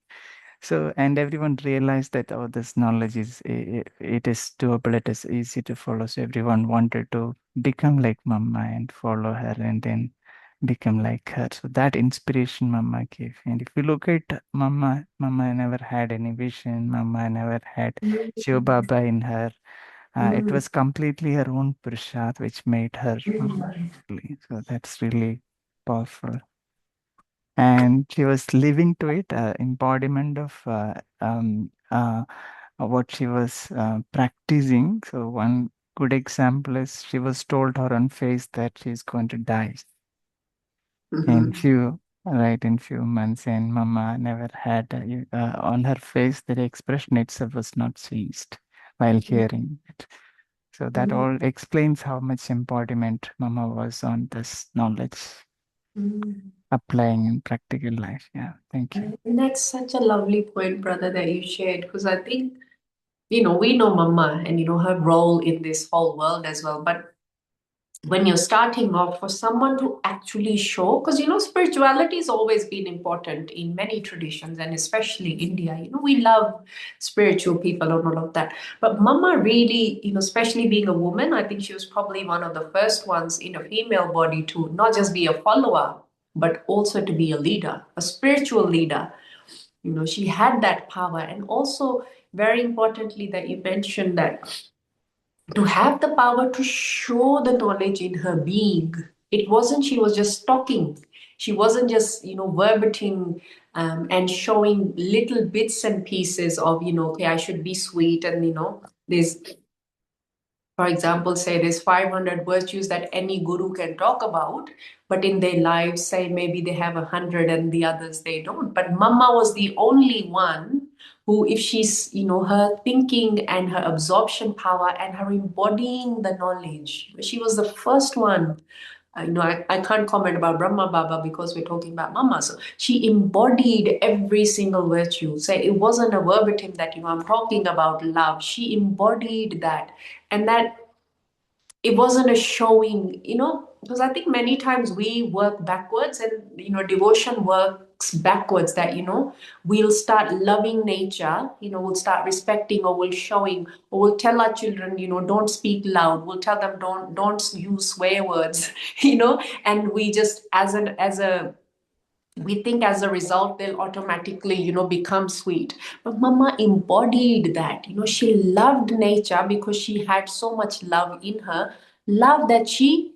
So, and everyone realized that, oh, this knowledge it is doable, it is easy to follow. So everyone wanted to become like Mama and follow her and then become like her. So that inspiration Mama gave. And if you look at Mama never had any vision. Mama never had Shiva Baba in her. It Mm. was completely her own prasad which made her Mama. Mm. So that's really powerful. And she was living to it, embodiment of what she was practicing. So one good example is she was told her on face that she's going to die in Mhm. few months, and Mama never had on her face the expression itself was not changed while hearing it. So that Mm. all explains how much embodiment Mama was on this knowledge Mm. applying in practical life. Yeah, thank you. And that's such a lovely point, brother, that you shared, because I think, we know Mama and, her role in this whole world as well. But when you're starting off, for someone to actually show, because spirituality has always been important in many traditions, and especially India, we love spiritual people and all of that. But Mama really, especially being a woman, I think she was probably one of the first ones in a female body to not just be a follower, but also to be a leader, a spiritual leader. She had that power. And also, very importantly, that you mentioned that to have the power to show the knowledge in her being. It wasn't she was just talking. She wasn't just, verbatim and showing little bits and pieces of, okay, I should be sweet. And, there's, for example, say there's 500 virtues that any guru can talk about, but in their lives, say maybe they have 100 and the others they don't. But Mama was the only one who, if she's, her thinking and her absorption power and her embodying the knowledge, she was the first one. I can't comment about Brahma Baba because we're talking about Mama. So she embodied every single virtue. Say it wasn't a verbatim that, I'm talking about love. She embodied that. And that it wasn't a showing, because I think many times we work backwards, and devotion works backwards, that we'll start loving nature, we'll start respecting, or we'll showing, or we'll tell our children, don't speak loud, we'll tell them don't use swear words, and we just as a we think as a result they'll automatically become sweet. But Mama embodied that. She loved nature because she had so much love in her, love that she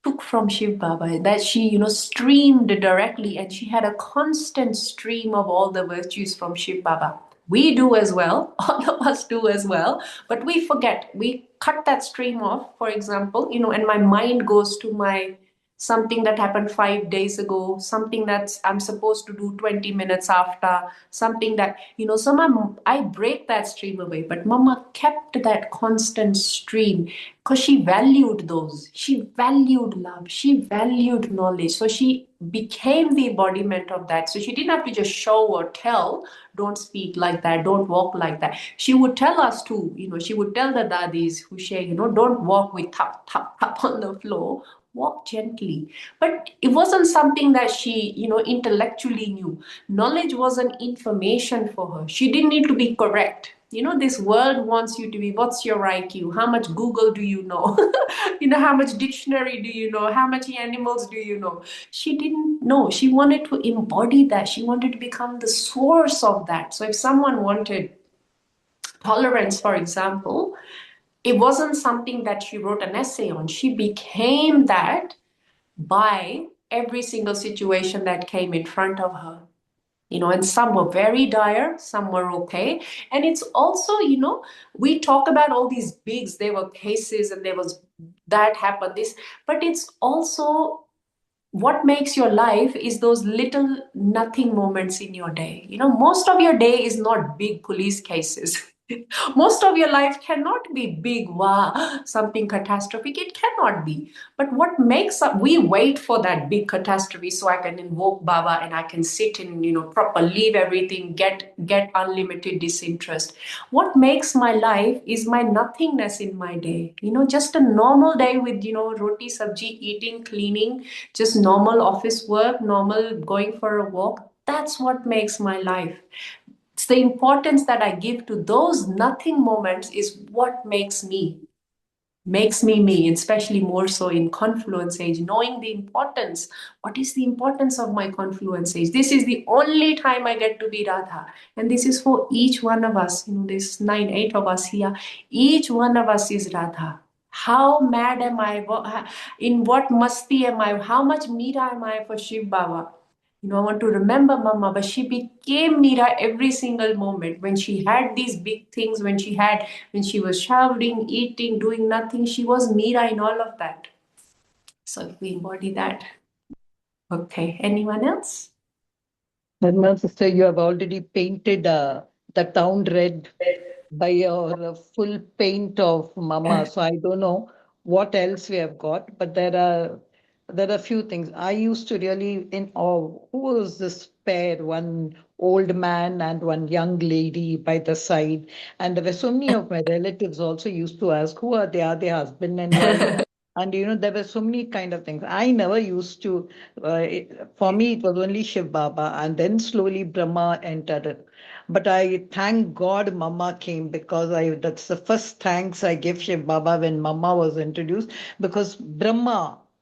took from Shiv Baba, that she streamed directly, and she had a constant stream of all the virtues from Shiv Baba. We do as well, all of us do as well, but we forget, we cut that stream off, for example, and my mind goes to my something that happened 5 days ago, something that I'm supposed to do 20 minutes after, something that, somehow I break that stream away. But Mama kept that constant stream because she valued those. She valued love. She valued knowledge. So she became the embodiment of that. So she didn't have to just show or tell, don't speak like that, don't walk like that. She would tell us too, she would tell the dadis who share, don't walk with tap, tap, tap on the floor, walk gently. But it wasn't something that she, intellectually knew. Knowledge wasn't information for her. She didn't need to be correct. This world wants you to be, what's your IQ? How much Google do you know? How much dictionary do you know? How much animals do you know? She didn't know. She wanted to embody that. She wanted to become the source of that. So if someone wanted tolerance, for example, it wasn't something that she wrote an essay on. She became that by every single situation that came in front of her. And some were very dire, some were okay. And it's also, we talk about all these bigs, there were cases and there was that happened, this, but it's also what makes your life is those little nothing moments in your day. Most of your day is not big police cases. Most of your life cannot be big, wow, something catastrophic. It cannot be. But what makes up, we wait for that big catastrophe so I can invoke Baba and I can sit and, proper leave everything, get unlimited disinterest. What makes my life is my nothingness in my day. Just a normal day with, roti, sabji, eating, cleaning, just normal office work, normal going for a walk. That's what makes my life. It's the importance that I give to those nothing moments is what makes me me, especially more so in confluence age, knowing the importance. What is the importance of my confluence age? This is the only time I get to be Radha. And this is for each one of us. There's 8 of us here. Each one of us is Radha. How mad am I? In what masti am I? How much Meera am I for Shiv Baba? I want to remember Mama, but she became Meera every single moment. When she had these big things, when she was showering, eating, doing nothing, she was Meera in all of that. So if we embody that, okay. Anyone else? Nirmal sister, you have already painted the town red by your full paint of Mama. So I don't know what else we have got, but there are few things. I used to really in awe. Who was this pair? One old man and one young lady by the side. And there were so many of my relatives also used to ask, who are they? Are they husband and wife? And there were so many kind of things. I never used to. For me, it was only Shiv Baba, and then slowly Brahma entered it. But I thank God Mama came because that's the first thanks I give Shiv Baba when Mama was introduced because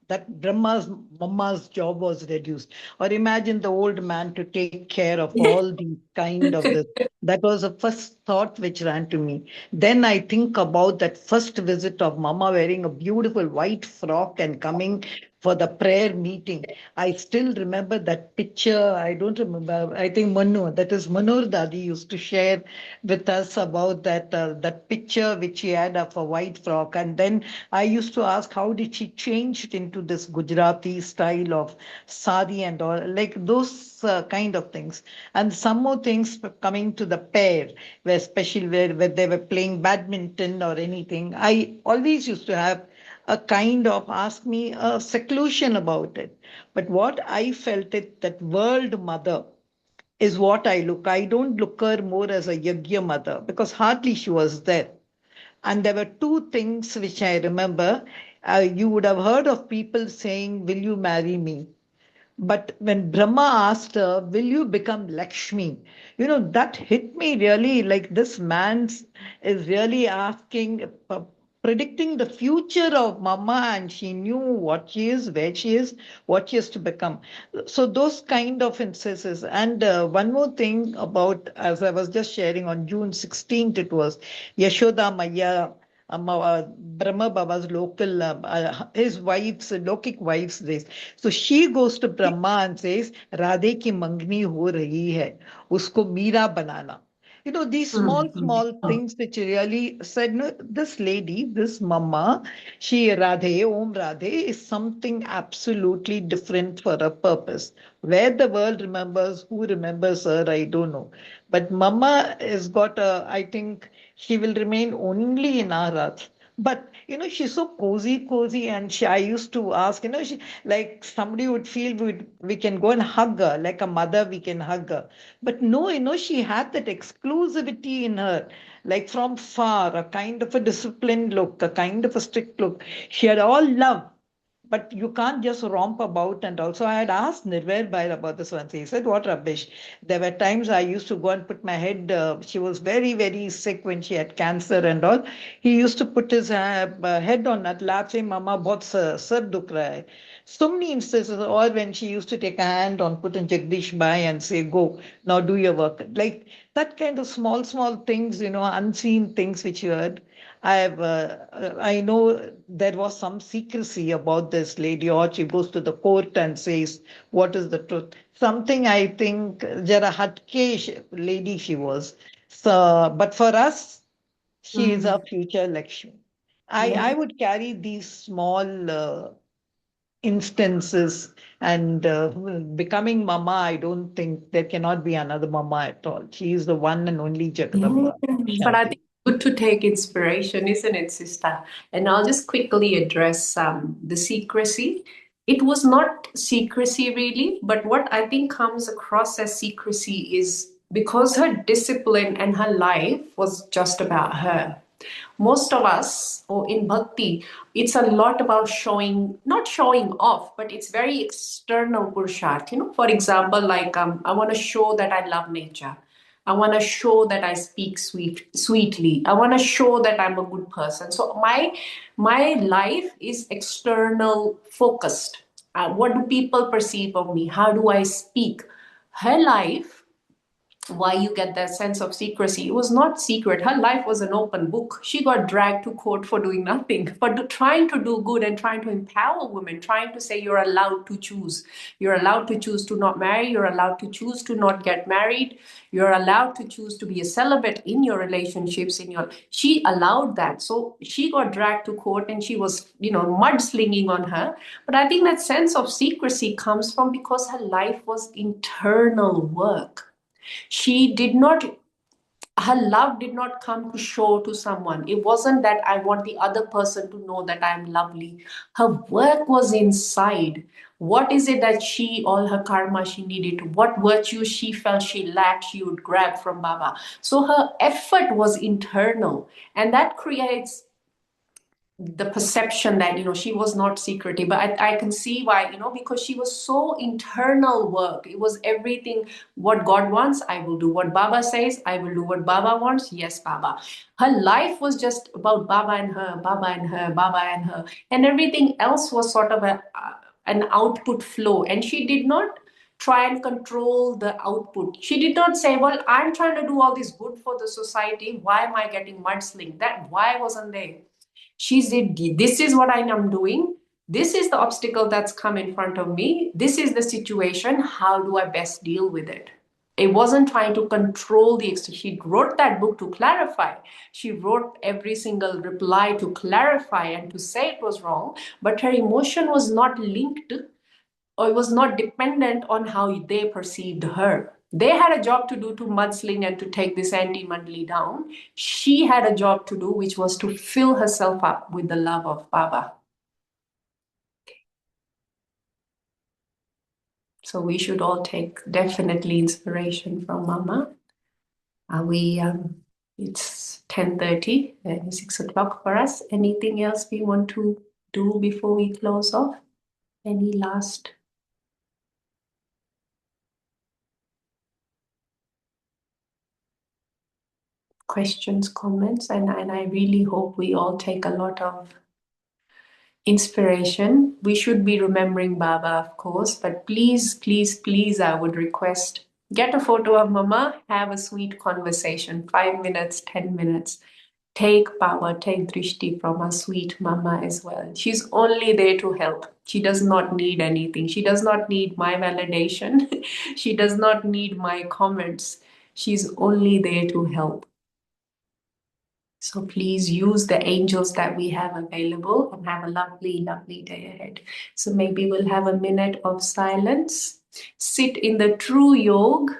that Brahma's Mama's job was reduced. Or imagine the old man to take care of all these kind of this. That was the first thought which ran to me. Then I think about that first visit of Mama wearing a beautiful white frock and coming for the prayer meeting. I still remember that picture. I don't remember. I think that is Manur Dadi used to share with us about that picture which she had of a white frock. And then I used to ask, how did she change it into this Gujarati style of sari and all, like those kind of things. And some more things coming to the pair, where especially where they were playing badminton or anything. I always used to have a kind of ask me a seclusion about it. But what I felt it that world mother is what I look. I don't look her more as a Yagya mother because hardly she was there. And there were two things which I remember. You would have heard of people saying, will you marry me? But when Brahma asked her, will you become Lakshmi? That hit me really like this man is really asking, predicting the future of Mama, and she knew what she is, where she is, what she is to become. So those kind of instances. And one more thing about, as I was just sharing on June 16th, it was Yashoda Maya Brahma Baba's local, his wife's, Lokik wife's days. So she goes to Brahma and says, Radhe ki mangni ho rahi hai, usko Meera banana. These small, small things which really said, no, this lady, this mama, she Radhe, Om Radhe, is something absolutely different for a purpose. Where the world remembers, who remembers her, I don't know. But mama has got I think she will remain only in our hearts. But she's so cozy, cozy, and I used to ask, she like somebody would feel we can go and hug her, like a mother, we can hug her. But no, she had that exclusivity in her, like from far, a kind of a disciplined look, a kind of a strict look. She had all love, but you can't just romp about. And also, I had asked Nirvair Bhai about this once. He said, "What rubbish." There were times I used to go and put my head. She was very, very sick when she had cancer and all. He used to put his head on that lap, saying, "Mama, bahut sir dukh raha hai." So many instances, or when she used to take a hand on putting Jagdish by and say, "Go, now do your work." Like that kind of small, small things, unseen things which you heard. I know there was some secrecy about this lady, or she goes to the court and says, "What is the truth?" Something I think, Jara Hatke lady she was. So, but for us, she is Mm. our future Lakshmi. I Yeah. would carry these small instances, and becoming mama, I don't think there cannot be another mama at all. She is the one and only Yeah, Jagadamba. but I Shanti. think it's good to take inspiration, isn't it, sister? And I'll just quickly address the secrecy. It was not secrecy really, but what I think comes across as secrecy is because her discipline and her life was just about her. Most of us, or in bhakti, it's a lot about showing, not showing off, but it's very external purusharth. For example, like I want to show that I love nature. I want to show that I speak sweetly. I want to show that I'm a good person. So my life is external focused. What do people perceive of me? How do I speak? Her life, why you get that sense of secrecy. It was not secret. Her life was an open book. She got dragged to court for doing nothing, but trying to do good and trying to empower women, trying to say you're allowed to choose. You're allowed to choose to not marry. You're allowed to choose to not get married. You're allowed to choose to be a celibate in your relationships. She allowed that. So she got dragged to court and she was, mudslinging on her. But I think that sense of secrecy comes from because her life was internal work. She did not, her love did not come to show to someone. It wasn't that I want the other person to know that I'm lovely. Her work was inside. What is it that all her karma she needed? What virtue she felt she lacked, she would grab from Baba. So her effort was internal. And that creates the perception that she was not secretive, but I can see why, because she was so internal work. It was everything. What God wants, I will do. What Baba says, I will do. What Baba wants, yes, Baba. Her life was just about Baba and her, Baba and her, Baba and her, and everything else was sort of an output flow, and she did not try and control the output. She did not say, well, I'm trying to do all this good for the society, why am I getting mudslinged? That why wasn't there. She said, this is what I am doing. This is the obstacle that's come in front of me. This is the situation. How do I best deal with it? It wasn't trying to control the extent. She wrote that book to clarify. She wrote every single reply to clarify and to say it was wrong. But her emotion was not linked, or it was not dependent on how they perceived her. They had a job to do to mudsling and to take this anti-Mandli down. She had a job to do, which was to fill herself up with the love of Baba. So we should all take definitely inspiration from Mama. We it's 10:30, 6 o'clock for us. Anything else we want to do before we close off? Any last questions, comments? And I really hope we all take a lot of inspiration. We should be remembering Baba, of course, but please, please, please, I would request, get a photo of Mama, have a sweet conversation, 5 minutes, 10 minutes. Take power, take drishti from our sweet Mama as well. She's only there to help. She does not need anything. She does not need my validation. She does not need my comments. She's only there to help. So please use the angels that we have available and have a lovely, lovely day ahead. So maybe we'll have a minute of silence. Sit in the true yoga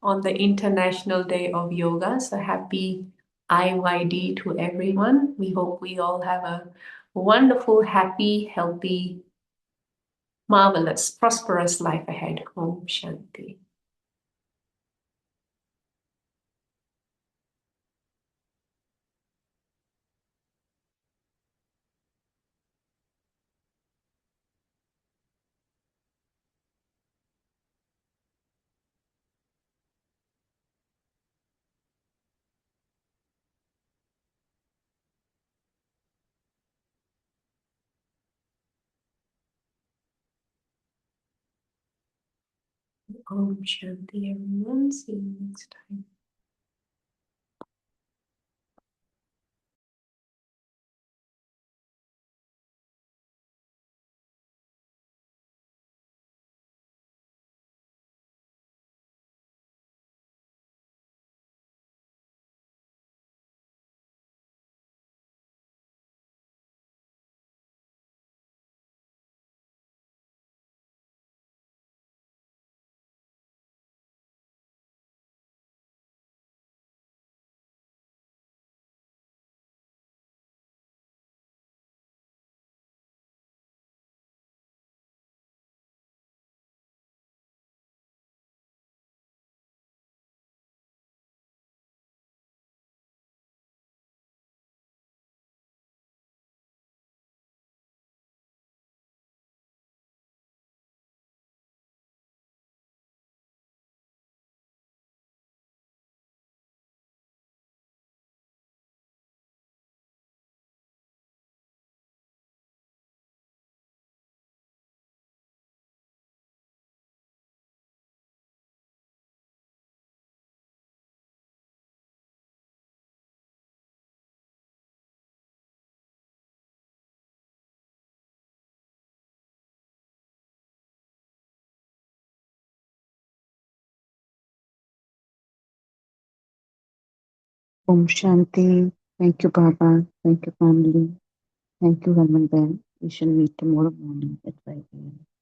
on the International Day of Yoga. So happy IYD to everyone. We hope we all have a wonderful, happy, healthy, marvelous, prosperous life ahead. Om Shanti. Om Shanti, everyone. See you next time. Om Shanti. Thank you, Baba. Thank you, family. Thank you, Harmandan. We shall meet tomorrow morning at 5 a.m.